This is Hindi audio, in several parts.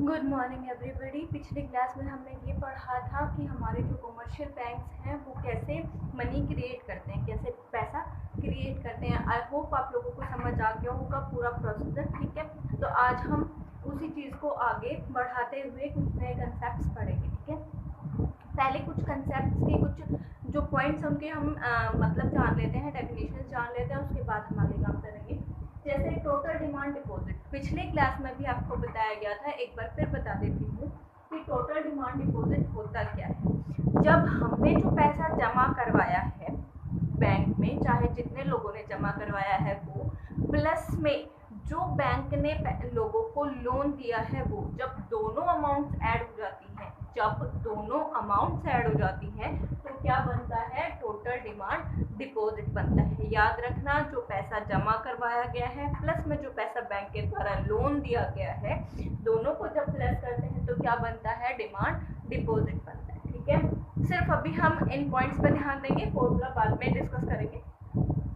Good morning everybody. पिछले क्लास में हमने ये पढ़ा था कि हमारे जो कमर्शियल बैंक्स हैं वो कैसे मनी क्रिएट करते हैं, कैसे पैसा क्रिएट करते हैं। आई होप आप लोगों को समझ आ गया होगा पूरा प्रोसीजर। ठीक है, तो आज हम उसी चीज़ को आगे बढ़ाते हुए कुछ नए कंसेप्ट्स पढ़ेंगे। ठीक है, पहले कुछ कंसेप्ट्स के कुछ जो पॉइंट्स उनके हम मतलब जान लेते हैं, डेफिनेशन जान लेते हैं, उसके बाद हम आगे काम करेंगे। जैसे टोटल डिमांड डिपॉजिट पिछले क्लास में भी आपको बताया गया था, एक बार फिर बता देती हूँ कि टोटल डिमांड डिपॉजिट होता क्या है। जब हमने जो पैसा जमा करवाया है बैंक में, चाहे जितने लोगों ने जमा करवाया है वो, प्लस में जो बैंक ने लोगों को लोन दिया है वो, जब दोनों अमाउंट्स ऐड हो जाती हैं, जब दोनों अमाउंट्स ऐड हो जाती हैं तो क्या बनता है, टोटल डिमांड डिपॉजिट बनता है। याद रखना, जो पैसा जमा करवाया गया है प्लस में जो पैसा बैंक के द्वारा लोन दिया गया है, दोनों को जब प्लस करते हैं तो क्या बनता है, डिमांड डिपॉजिट बनता है। ठीक है, सिर्फ अभी हम इन पॉइंट्स पर ध्यान देंगे, फॉर्मूला बाद में डिस्कस करेंगे।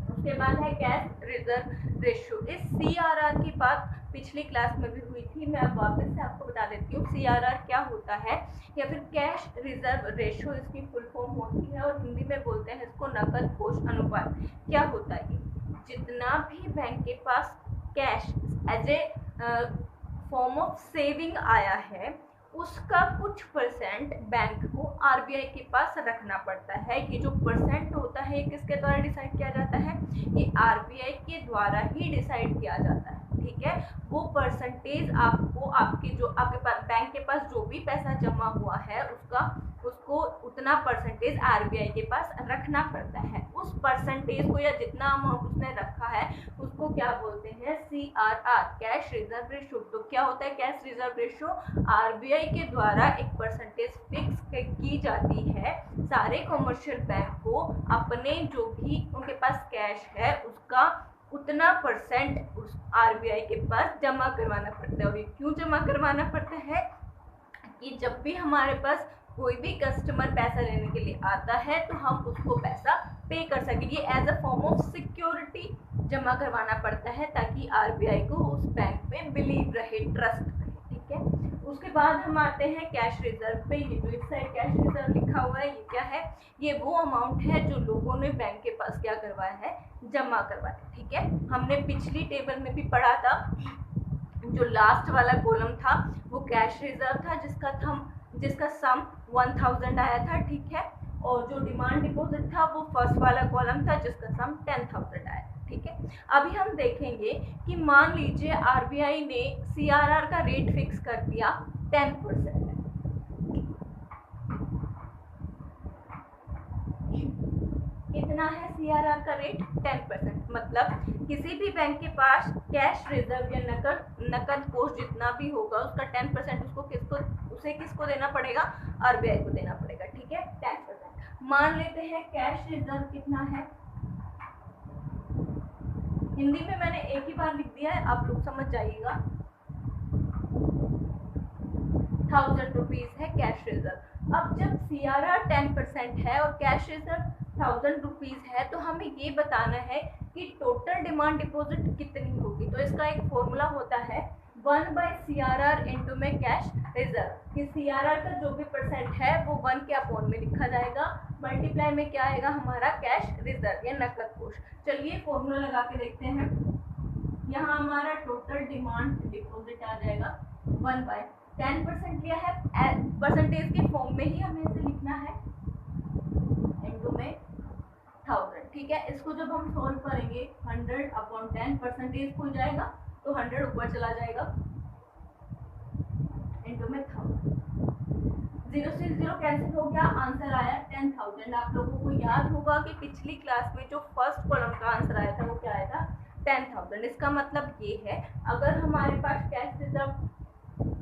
उसके बाद है कैश रिजर्व रेशियो। इस CRR की बात पिछली क्लास में भी हुई थी, मैं अब वापस से आपको बता देती हूँ। CRR क्या होता है, या फिर कैश रिजर्व रेशियो इसकी फुल फॉर्म होती है, और हिंदी में बोलते हैं इसको नकद कोष अनुपात। क्या होता है, जितना भी बैंक के पास cash as a form of saving आया है उसका कुछ परसेंट बैंक को RBI के पास रखना पड़ता है। ये जो परसेंट होता है ये किसके द्वारा डिसाइड किया जाता है, ये RBI के द्वारा ही डिसाइड किया जाता है। ठीक है, वो परसेंटेज आपको आपके जो आपके पास बैंक के पास जो भी पैसा जमा हुआ है उसको उतना परसेंटेज RBI के पास रखना पड़ता है। उस परसेंटेज को या जितना अमाउंट उसने रखा है उसको क्या बोलते हैं, CRR, कैश रिजर्व रेशियो। तो क्या होता है कैश रिजर्व रेशियो, RBI के द्वारा एक परसेंटेज फिक्स की जाती है सारे कमर्शियल बैंक को अपने जो भी उनके पास कैश है उसका उतना परसेंट उस RBI के पास जमा करवाना पड़ता है। और ये क्यों जमा करवाना पड़ता है कि जब भी हमारे पास कोई भी कस्टमर पैसा लेने के लिए आता है तो हम उसको पैसा पे कर सकें। ये as a form of security जमा करवाना पड़ता है ताकि RBI को उस बैंक में बिलीव रहे, ट्रस्ट रहे। ठीक है, उसके बाद हम आते हैं कैश रिजर्व पे। ये जो इस साइड कैश रिजर्व लिखा हुआ है ये क्या है, ये वो अमाउंट है जो लोगों ने बैंक के पास क्या करवाया है, जमा करवाया। ठीक है, हमने पिछली टेबल में भी पढ़ा था, जो लास्ट वाला कॉलम था वो कैश रिजर्व था जिसका सम 1000 आया था। ठीक है, और जो डिमांड डिपॉजिट था वो फर्स्ट वाला कॉलम था जिसका सम 10,000 आया। ठीक है, अभी हम देखेंगे कि मान लीजिए RBI ने CRR का रेट फिक्स कर दिया 10%। कितना है CRR का रेट, 10%। मतलब किसी भी बैंक के पास कैश रिजर्व या नकद कोष जितना भी होगा उसका 10% उसे किसको देना पड़ेगा, RBI को देना पड़ेगा। ठीक है, 10%। मान लेते हैं कैश रिजर्व कितना है, हिंदी में मैंने एक ही बार लिख दिया है, आप लोग समझ जाइएगा। 1000 रुपीज है कैश रिजर्व। अब जब CRR 10% है और कैश रिजर्व 1000 रुपीज है तो हमें ये बताना है कि टोटल डिमांड डिपॉजिट कितनी होगी। तो इसका एक फॉर्मूला होता है 1/CRR इंटू में कैश रिजर्व, कि CRR का जो भी परसेंट है वो 1 के अपॉन में लिखा जाएगा, मल्टीप्लाई में क्या आएगा हमारा कैश रिजर्व या नकद कोष। चलिए फॉर्मूला लगा के देखते हैं। यहाँ हमारा टोटल डिमांड डिपॉजिट आ जाएगा 1/10% लिया है, परसेंटेज के फॉर्म में ही हमें इसे लिखना है, इनटू में 1000। ठीक है, इसको जब हम सोल्व करेंगे 100/10 परसेंटेज हो जाएगा तो 100 ऊपर चला जाएगा, इनटू में 1000। 0 से 0 कैंसिल हो गया, आंसर आया 10,000। आप लोगों को याद होगा कि पिछली क्लास में जो फर्स्ट कॉलम का आंसर आया था वो क्या आया था, 10,000। इसका मतलब ये है अगर हमारे पास कैश रिजर्व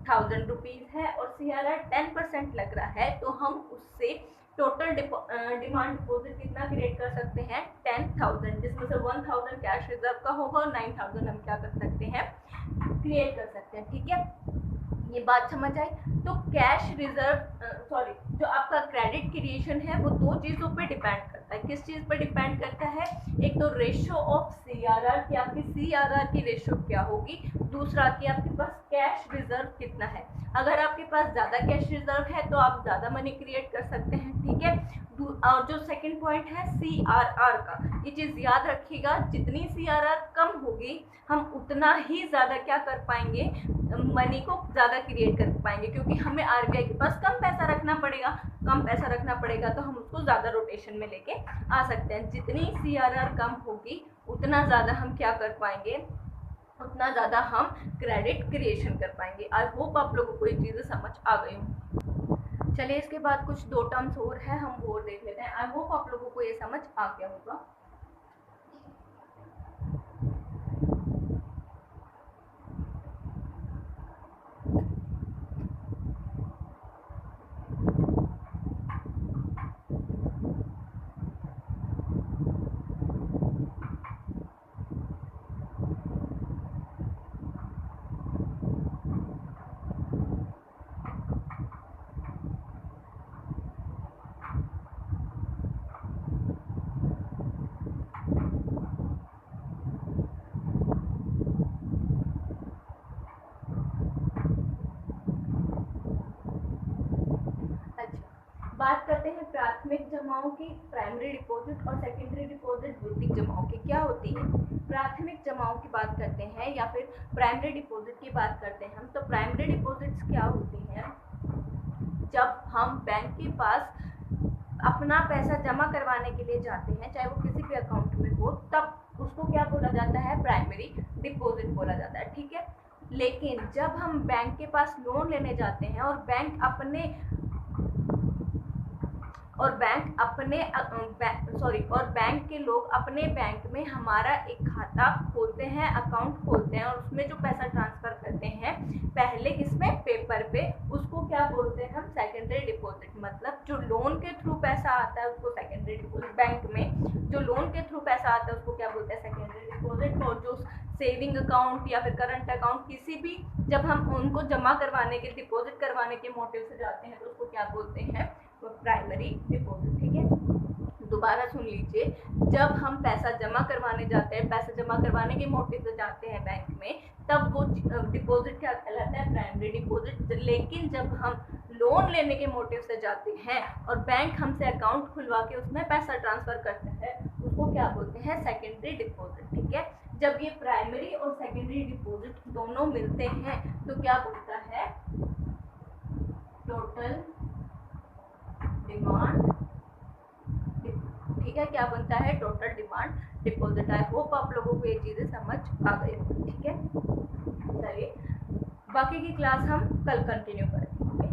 1000 रुपीज है और CRR 10% लग रहा है तो हम उससे टोटल डिमांड डिपॉजिट कितना क्रिएट कर सकते हैं, 10,000, जिसमें से 1000 कैश रिजर्व का होगा और 9000 हम क्या कर सकते हैं, क्रिएट कर सकते हैं। ठीक है, ये बात समझ आई। तो कैश रिजर्व जो आपका क्रेडिट क्रिएशन है वो दो चीज़ों पे डिपेंड करता है। किस चीज़ पर डिपेंड करता है? एक तो रेशो ऑफ सीआरआर कि आपकी सीआरआर की रेशो क्या होगी, दूसरा कि आपके पास कैश रिजर्व कितना है। अगर आपके पास ज़्यादा कैश रिजर्व है तो आप ज़्यादा मनी क्रिएट कर सकते हैं, ठीक है। और जो सेकंड पॉइंट है सीआरआर का, ये चीज़ याद रखिएगा, जितनी सीआरआर कम होगी हम उतना ही ज़्यादा क्या कर पाएंगे, मनी को ज़्यादा क्रिएट कर पाएंगे, क्योंकि हमें आरबीआई के पास कम पैसा रखना पड़ेगा तो हम उसको ज़्यादा रोटेशन में लेके आ सकते हैं। जितनी सीआरआर कम होगी उतना ज़्यादा हम क्या कर पाएंगे, उतना ज़्यादा हम क्रेडिट क्रिएशन कर पाएंगे। आई होप आप लोगों को ये चीज़ें समझ आ गई हों। चलिए इसके बाद कुछ दो टर्म्स और है, हम वो देख लेते हैं। आई होप आप लोगों को ये समझ आ गया होगा। बात करते हैं प्राथमिक जमाओं की, प्राइमरी डिपॉजिट और सेकेंडरी डिपॉजिट वित्तीय जमाओं की क्या होती है। प्राथमिक जमाओं की बात करते हैं या फिर प्राइमरी डिपॉजिट की बात करते हैं हम, तो प्राइमरी डिपॉजिट्स क्या होती हैं, जब हम बैंक के पास अपना पैसा जमा करवाने के लिए जाते हैं, चाहे वो किसी भी अकाउंट में हो, तब उसको क्या बोला जाता है, प्राइमरी डिपॉजिट बोला जाता है, ठीक है। लेकिन जब हम बैंक के पास लोन लेने जाते हैं और बैंक के लोग अपने बैंक में हमारा एक खाता खोलते हैं, अकाउंट खोलते हैं और उसमें जो पैसा ट्रांसफर करते हैं पहले किसमें, पेपर पे, उसको क्या बोलते हैं हम, सेकेंडरी डिपॉजिट। मतलब जो लोन के थ्रू पैसा आता है उसको सेकेंडरी डिपॉजिट, बैंक में जो लोन के थ्रू पैसा आता है उसको क्या बोलते हैं, सेकेंडरी डिपॉजिट। और जो सेविंग अकाउंट या फिर करंट अकाउंट किसी भी, जब हम उनको जमा करवाने के, डिपॉजिट करवाने के मोटिव से जाते हैं तो उसको क्या बोलते हैं, वो प्राइमरी डिपॉजिट, ठीक है। दोबारा सुन लीजिए, जब हम पैसा जमा करवाने जाते हैं, पैसा जमा करवाने के मोटिव से जाते हैं बैंक में, तब वो डिपॉजिट क्या कहलाता है, प्राइमरी डिपॉजिट। लेकिन जब हम लोन लेने के मोटिव से जाते हैं और बैंक हमसे अकाउंट खुलवा के उसमें पैसा ट्रांसफर करते हैं, उसको क्या बोलते हैं, सेकेंडरी डिपॉजिट, ठीक है। जब ये प्राइमरी और सेकेंडरी डिपॉजिट दोनों मिलते हैं तो क्या बोलता है, टोटल डिमांड, ठीक है, क्या बनता है, total demand deposit. I hope आप लोगों को ये चीजें समझ आ गई होगी, ठीक है। चलिए बाकी की क्लास हम कल कंटिन्यू करेंगे।